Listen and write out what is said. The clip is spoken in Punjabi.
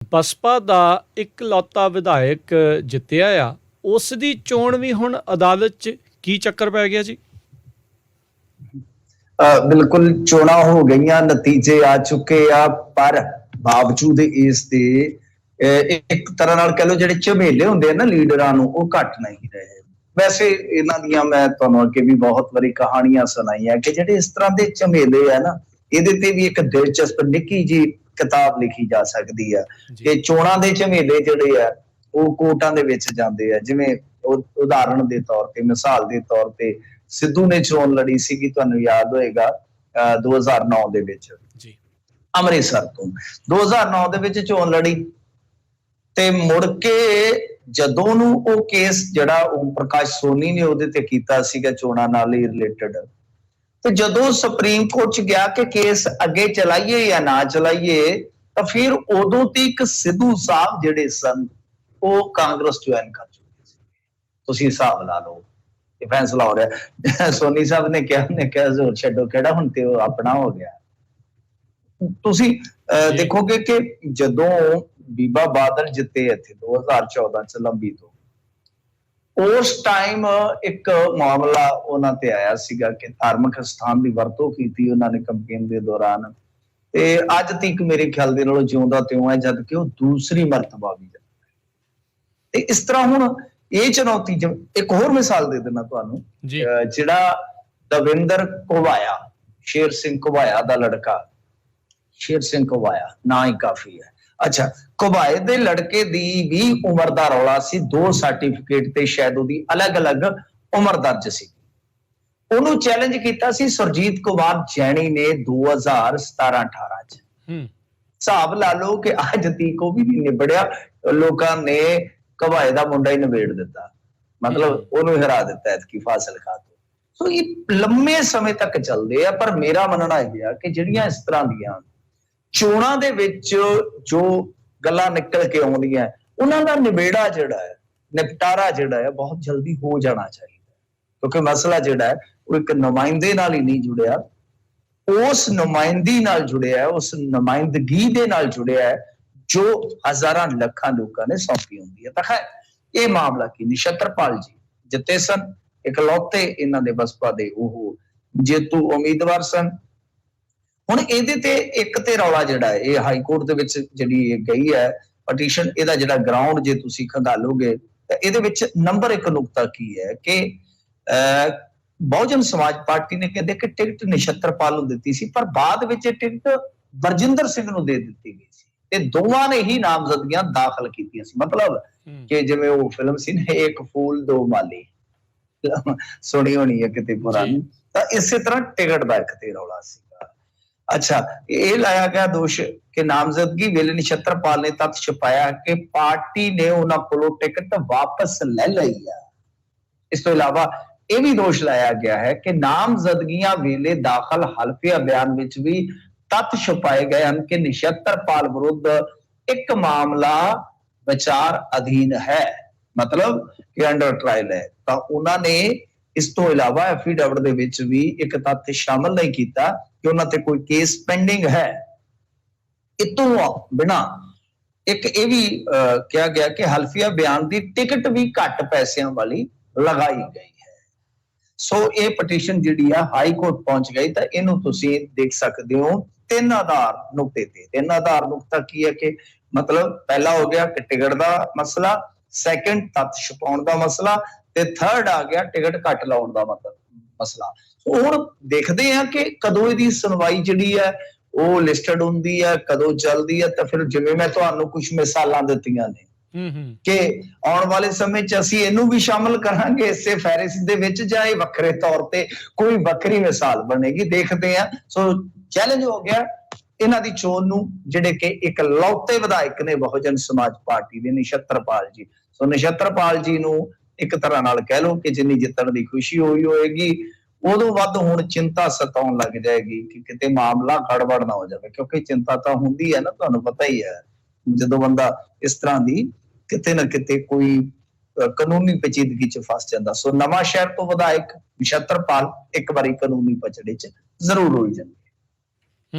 ਬਸਪਾ ਦਾ ਇਕਲੌਤਾ ਵਿਧਾਇਕ ਜਿੱਤਿਆ ਆ, ਉਸ ਦੀ ਚੋਣ ਵੀ ਹੁਣ ਅਦਾਲਤ 'ਚ ਕੀ ਚੱਕਰ ਪੈ ਗਿਆ ਜੀ? ਬਿਲਕੁਲ ਚੋਣਾਂ ਹੋ ਗਈਆਂ, ਨਤੀਜੇ ਆ ਚੁੱਕੇ ਆ, ਪਰ ਬਾਵਜੂਦ ਇਸ ਦੇ ਇੱਕ ਤਰ੍ਹਾਂ ਨਾਲ ਕਹ ਲਓ ਜਿਹੜੇ ਝਮੇਲੇ ਹੁੰਦੇ ਆ ਨਾ ਲੀਡਰਾਂ ਨੂੰ, ਉਹ ਘਟ ਨਹੀਂ ਰਹੇ। ਵੈਸੇ ਇਹਨਾਂ ਦੀਆਂ ਮੈਂ ਤੁਹਾਨੂੰ ਅੱਗੇ ਵੀ ਬਹੁਤ ਵਾਰੀ ਕਹਾਣੀਆਂ ਸੁਣਾਈਆਂ ਕਿ ਜਿਹੜੇ ਇਸ ਤਰ੍ਹਾਂ ਦੇ ਝਮੇਲੇ ਆ ਨਾ, ਇਹਦੇ ਤੇ ਵੀ ਇੱਕ ਦਿਲਚਸਪ ਨਿੱਕੀ ਜੀ ਕਿਤਾਬ ਲਿਖੀ ਜਾ ਸਕਦੀ ਆ ਕਿ ਚੋਣਾਂ ਦੇ ਝਮੇਲੇ ਜਿਹੜੇ ਆ ਉਹ ਕੋਰਟਾਂ ਦੇ ਵਿੱਚ ਜਾਂਦੇ ਆ। ਜਿਵੇਂ ਉਦਾਹਰਣ ਦੇ ਤੌਰ ਤੇ, ਮਿਸਾਲ ਦੇ ਤੌਰ ਤੇ, ਸਿੱਧੂ ਨੇ ਚੋਣ ਲੜੀ ਸੀਗੀ, ਤੁਹਾਨੂੰ ਯਾਦ ਹੋਏਗਾ 2009 ਦੇ ਵਿੱਚ ਜੀ ਅੰਮ੍ਰਿਤਸਰ ਤੋਂ 2009 ਦੇ ਵਿੱਚ ਚੋਣ ਲੜੀ ਤੇ ਮੁੜ ਕੇ ਜਦੋਂ ਨੂੰ ਉਹ ਕੇਸ ਜਿਹੜਾ ਓਮ ਪ੍ਰਕਾਸ਼ ਸੋਨੀ ਨੇ ਉਹਦੇ ਤੇ ਕੀਤਾ ਸੀਗਾ ਚੋਣਾਂ ਨਾਲ ਹੀ ਰਿਲੇਟਡ, ਤੇ ਜਦੋਂ ਸੁਪਰੀਮ ਕੋਰਟ ਚ ਗਿਆ ਕਿ ਕੇਸ ਅੱਗੇ ਚਲਾਈਏ ਜਾਂ ਨਾ ਚਲਾਈਏ, ਤਾਂ ਫਿਰ ਉਦੋਂ ਤੱਕ ਸਿੱਧੂ ਸਾਹਿਬ ਜਿਹੜੇ ਸਨ ਉਹ ਕਾਂਗਰਸ ਜੁਆਇਨ ਕਰ ਚੁੱਕੇ ਸੀ। ਤੁਸੀਂ ਹਿਸਾਬ ਲਾ ਲਓ, ਇਹ ਫੈਸਲਾ ਹੋ ਰਿਹਾ। ਸੋਨੀ ਸਾਹਿਬ ਨੇ ਕਿਹਾ ਜ਼ੋਰ ਛੱਡੋ ਕਿਹੜਾ, ਹੁਣ ਤੇ ਉਹ ਆਪਣਾ ਹੋ ਗਿਆ। ਤੁਸੀਂ ਦੇਖੋਗੇ ਕਿ ਜਦੋਂ ਬੀਬਾ ਬਾਦਲ ਜਿੱਤੇ ਇੱਥੇ 2014 ਚ ਲੰਬੀ ਤੋਂ, ਉਸ ਟਾਈਮ ਇੱਕ ਮਾਮਲਾ ਉਹਨਾਂ ਤੇ ਆਇਆ ਸੀਗਾ ਕਿ ਧਾਰਮਿਕ ਸਥਾਨ ਦੀ ਵਰਤੋਂ ਕੀਤੀ ਉਹਨਾਂ ਨੇ ਕੰਪੇਨ ਦੇ ਦੌਰਾਨ, ਤੇ ਅੱਜ ਤੱਕ ਮੇਰੇ ਖਿਆਲ ਦੇ ਨਾਲੋਂ ਜਿਉਂਦਾ ਤਿਉਂ ਹੈ, ਜਦ ਕਿ ਉਹ ਦੂਸਰੀ ਮਰਤਬਾ ਵੀ। ਤੇ ਇਸ ਤਰ੍ਹਾਂ ਹੁਣ ਇਹ ਚੁਣੌਤੀ, ਇੱਕ ਹੋਰ ਮਿਸਾਲ ਦੇ ਦੇਣਾ ਤੁਹਾਨੂੰ, ਜਿਹੜਾ ਦਵਿੰਦਰ ਘੁਬਾਇਆ, ਸ਼ੇਰ ਸਿੰਘ ਘੁਬਾਇਆ ਦਾ ਲੜਕਾ, ਸ਼ੇਰ ਸਿੰਘ ਘੁਬਾਇਆ ਨਾਂ ਹੀ ਕਾਫੀ ਹੈ। ਅੱਛਾ, ਘੁਬਾਏ ਦੇ ਲੜਕੇ ਦੀ ਵੀ ਉਮਰ ਦਾ ਰੌਲਾ ਸੀ, 2 ਸਰਟੀਫਿਕੇਟ ਤੇ ਸ਼ਾਇਦ ਉਹਦੀ ਅਲੱਗ-ਅਲੱਗ ਉਮਰ ਦਰਜ ਸੀ। ਉਹਨੂੰ ਚੈਲੰਜ ਕੀਤਾ ਸੀ ਸੁਰਜੀਤ ਕੁਮਾਰ ਜੈਣੀ ਨੇ 2017-18 ਚ। ਹਿਸਾਬ ਲਾ ਲਓ ਕਿ ਅੱਜ ਤੀਕ ਉਹ ਵੀ ਨਹੀਂ ਨਿਬੜਿਆ, ਲੋਕਾਂ ਨੇ ਘੁਬਾਏ ਦਾ ਮੁੰਡਾ ਹੀ ਨਿਬੇੜ ਦਿੱਤਾ, ਮਤਲਬ ਉਹਨੂੰ ਹਰਾ ਦਿੱਤਾ ਐਤਕੀ ਫਾਜ਼ਿਲਕਾ ਤੋਂ। ਸੋ ਇਹ ਲੰਮੇ ਸਮੇਂ ਤੱਕ ਚੱਲਦੇ ਆ, ਪਰ ਮੇਰਾ ਮੰਨਣਾ ਇਹ ਆ ਕਿ ਜਿਹੜੀਆਂ ਇਸ ਤਰ੍ਹਾਂ ਦੀਆਂ ਚੋਣਾਂ ਦੇ ਵਿੱਚ ਜੋ ਗੱਲਾਂ ਨਿਕਲ ਕੇ ਆਉਂਦੀਆਂ, ਉਹਨਾਂ ਦਾ ਨਿਬੇੜਾ ਜਿਹੜਾ ਹੈ, ਨਿਪਟਾਰਾ ਜਿਹੜਾ ਹੈ, ਬਹੁਤ ਜਲਦੀ ਹੋ ਜਾਣਾ ਚਾਹੀਦਾ, ਕਿਉਂਕਿ ਮਸਲਾ ਜਿਹੜਾ ਹੈ ਉਹ ਇੱਕ ਨੁਮਾਇੰਦੇ ਨਾਲ ਹੀ ਨਹੀਂ ਜੁੜਿਆ, ਉਸ ਨੁਮਾਇੰਦੀ ਨਾਲ ਜੁੜਿਆ, ਉਸ ਨੁਮਾਇੰਦਗੀ ਦੇ ਨਾਲ ਜੁੜਿਆ ਜੋ ਹਜ਼ਾਰਾਂ ਲੱਖਾਂ ਲੋਕਾਂ ਨੇ ਸੌਂਪੀ ਹੁੰਦੀ ਹੈ। ਤਾਂ ਖੈਰ ਇਹ ਮਾਮਲਾ ਕੀ, ਨਛੱਤਰਪਾਲ ਜੀ ਜਿੱਤੇ ਸਨ, ਇਕਲੌਤੇ ਇਹਨਾਂ ਦੇ ਬਸਪਾ ਦੇ ਉਹ ਜੇਤੂ ਉਮੀਦਵਾਰ ਸਨ। ਹੁਣ ਇਹਦੇ ਤੇ ਇੱਕ ਤੇ ਰੌਲਾ ਜਿਹੜਾ ਹੈ, ਇਹ ਹਾਈ ਕੋਰਟ ਦੇ ਵਿੱਚ ਜਿਹੜੀ ਇਹ ਗਈ ਹੈ ਪਟੀਸ਼ਨ, ਇਹਦਾ ਜਿਹੜਾ ਗਰਾਊਂਡ ਜੇ ਤੁਸੀਂ ਖੰਗਾਲੋਗੇ ਤਾਂ ਇਹਦੇ ਵਿੱਚ ਨੰਬਰ 1 ਨੁਕਤਾ ਕੀ ਹੈ ਕਿ ਬਹੁਜਨ ਸਮਾਜ ਪਾਰਟੀ ਨੇ ਕਹਿੰਦੇ ਕਿ ਟਿਕਟ ਨਛੱਤਰਪਾਲ ਨੂੰ ਦਿੱਤੀ ਸੀ, ਪਰ ਬਾਅਦ ਵਿੱਚ ਇਹ ਟਿਕਟ ਬਰਜਿੰਦਰ ਸਿੰਘ ਨੂੰ ਦੇ ਦਿੱਤੀ ਗਈ ਸੀ, ਤੇ ਦੋਵਾਂ ਨੇ ਹੀ ਨਾਮਜ਼ਦਗੀਆਂ ਦਾਖਲ ਕੀਤੀਆਂ ਸੀ। ਮਤਲਬ ਕਿ ਜਿਵੇਂ ਉਹ ਫਿਲਮ ਸੀ ਨਾ, ਇੱਕ ਫੂਲ ਦੋ ਮਾਲੀ, ਸੁਣੀ ਹੋਣੀ ਹੈ ਕਿਤੇ ਪੁਰਾਣੀ, ਤਾਂ ਇਸੇ ਤਰ੍ਹਾਂ ਟਿਕਟ ਦਾ ਇੱਕ ਤੇ ਰੌਲਾ ਸੀਗਾ। ਅੱਛਾ, ਇਹ ਲਾਇਆ ਗਿਆ ਦੋਸ਼ ਕਿ ਨਾਮਜ਼ਦਗੀ ਵੇਲੇ ਨਛੱਤਰਪਾਲ ਨੇ ਤੱਥ ਛੁਪਾਇਆ ਕਿ ਪਾਰਟੀ ਨੇ ਉਹਨਾਂ ਕੋਲੋਂ ਟਿਕਟ ਵਾਪਸ ਲੈ ਲਈ ਆ। ਇਸ ਤੋਂ ਇਲਾਵਾ ਇਹ ਵੀ ਦੋਸ਼ ਲਾਇਆ ਗਿਆ ਹੈ ਕਿ ਨਾਮਜ਼ਦਗੀਆਂ ਵੇਲੇ ਦਾਖਲ ਹਲਫੀਆ ਬਿਆਨ ਵਿੱਚ ਵੀ ਤੱਥ ਛੁਪਾਏ ਗਏ ਹਨ ਕਿ ਨਛੱਤਰਪਾਲ ਵਿਰੁੱਧ ਇੱਕ ਮਾਮਲਾ ਵਿਚਾਰ ਅਧੀਨ ਹੈ, ਮਤਲਬ ਕਿ ਅੰਡਰ ਟ੍ਰਾਇਲ ਹੈ। ਤਾਂ ਉਹਨਾਂ ਨੇ ਇਸ ਤੋਂ ਇਲਾਵਾ ਐਫੀਡੇਵਿਟ ਦੇ ਵਿੱਚ ਵੀ ਇੱਕ ਤੱਥ ਸ਼ਾਮਲ ਨਹੀਂ ਕੀਤਾ ਕਿ ਉਹਨਾਂ ਤੇ ਕੋਈ ਕੇਸ ਪੈਂਡਿੰਗ ਹੈ। ਇਹ ਤੋਂ ਬਿਨਾਂ ਇੱਕ ਇਹ ਵੀ ਕਿਹਾ ਗਿਆ ਕਿ ਹਲਫੀਆ ਬਿਆਨ ਦੀ ਟਿਕਟ ਵੀ ਘੱਟ ਪੈਸਿਆਂ ਵਾਲੀ ਲਗਾਈ ਗਈ ਹੈ। ਸੋ ਇਹ ਪਟੀਸ਼ਨ ਜਿਹੜੀ ਆ ਹਾਈ ਕੋਰਟ ਪਹੁੰਚ ਗਈ, ਤਾਂ ਇਹਨੂੰ ਤੁਸੀਂ ਦੇਖ ਸਕਦੇ ਹੋ 3 ਆਧਾਰ ਨੁਕਤੇ ਤੇ। 3 ਆਧਾਰ ਨੁਕਤਾ ਕੀ ਹੈ ਕਿ ਮਤਲਬ ਪਹਿਲਾ ਹੋ ਗਿਆ ਕਿ ਟਿਕਟ ਦਾ ਮਸਲਾ, ਸੈਕੰਡ ਤੱਥ ਛੁਪਾਉਣ ਦਾ ਮਸਲਾ, ਤੇ ਥਰਡ ਆ ਗਿਆ ਟਿਕਟ ਘੱਟ ਲਾਉਣ ਦਾ ਮਸਲਾ। ਹੁਣ ਦੇਖਦੇ ਆ ਕਿ ਕਦੋਂ ਇਹਦੀ ਸੁਣਵਾਈ ਜਿਹੜੀ ਹੈ ਉਹ ਲਿਸਟਡ ਹੁੰਦੀ ਹੈ, ਕਦੋਂ ਚੱਲਦੀ ਹੈ। ਤਾਂ ਫਿਰ ਜਿਵੇਂ ਮੈਂ ਤੁਹਾਨੂੰ ਕੁਝ ਮਿਸਾਲਾਂ ਦਿੱਤੀਆਂ ਨੇ ਕਿ ਆਉਣ ਵਾਲੇ ਸਮੇਂ 'ਚ ਅਸੀਂ ਇਹਨੂੰ ਵੀ ਸ਼ਾਮਲ ਕਰਾਂਗੇ ਇਸੇ ਫਹਿਰਿਸਤ ਦੇ ਵਿੱਚ, ਜਾਂ ਇਹ ਵੱਖਰੇ ਤੌਰ ਤੇ ਕੋਈ ਵੱਖਰੀ ਮਿਸਾਲ ਬਣੇਗੀ, ਦੇਖਦੇ ਆ। ਸੋ ਚੈਲੰਜ ਹੋ ਗਿਆ ਇਹਨਾਂ ਦੀ ਚੋਣ ਨੂੰ, ਜਿਹੜੇ ਕਿ ਇਕਲੌਤੇ ਵਿਧਾਇਕ ਨੇ ਬਹੁਜਨ ਸਮਾਜ ਪਾਰਟੀ ਦੇ, ਨਛੱਤਰਪਾਲ ਜੀ। ਸੋ ਨਛੱਤਰਪਾਲ ਜੀ ਨੂੰ ਇੱਕ ਤਰ੍ਹਾਂ ਨਾਲ ਕਹਿ ਲਓ ਕਿ ਜਿੰਨੀ ਜਿੱਤਣ ਦੀ ਖੁਸ਼ੀ ਹੋਈ ਹੋਏਗੀ, ਉਦੋਂ ਵੱਧ ਹੁਣ ਚਿੰਤਾ ਸਤਾਉਣ ਲੱਗ ਜਾਏਗੀ ਕਿ ਕਿਤੇ ਮਾਮਲਾ ਗੜਬੜ ਨਾ ਹੋ ਜਾਵੇ, ਕਿਉਂਕਿ ਚਿੰਤਾ ਤਾਂ ਹੁੰਦੀ ਹੈ ਨਾ, ਤੁਹਾਨੂੰ ਪਤਾ ਹੀ ਹੈ, ਜਦੋਂ ਬੰਦਾ ਇਸ ਤਰ੍ਹਾਂ ਦੀ ਕਿਤੇ ਨਾ ਕਿਤੇ ਕੋਈ ਕਾਨੂੰਨੀ ਪੇਚੀਦਗੀ 'ਚ ਫਸ ਜਾਂਦਾ। ਸੋ ਨਵਾਂ ਸ਼ਹਿਰ ਤੋਂ ਵਿਧਾਇਕ ਨਛੱਤਰਪਾਲ ਇੱਕ ਵਾਰੀ ਕਾਨੂੰਨੀ ਪਚੜੇ 'ਚ ਜ਼ਰੂਰ ਹੋਈ ਜਾਂਦੀ।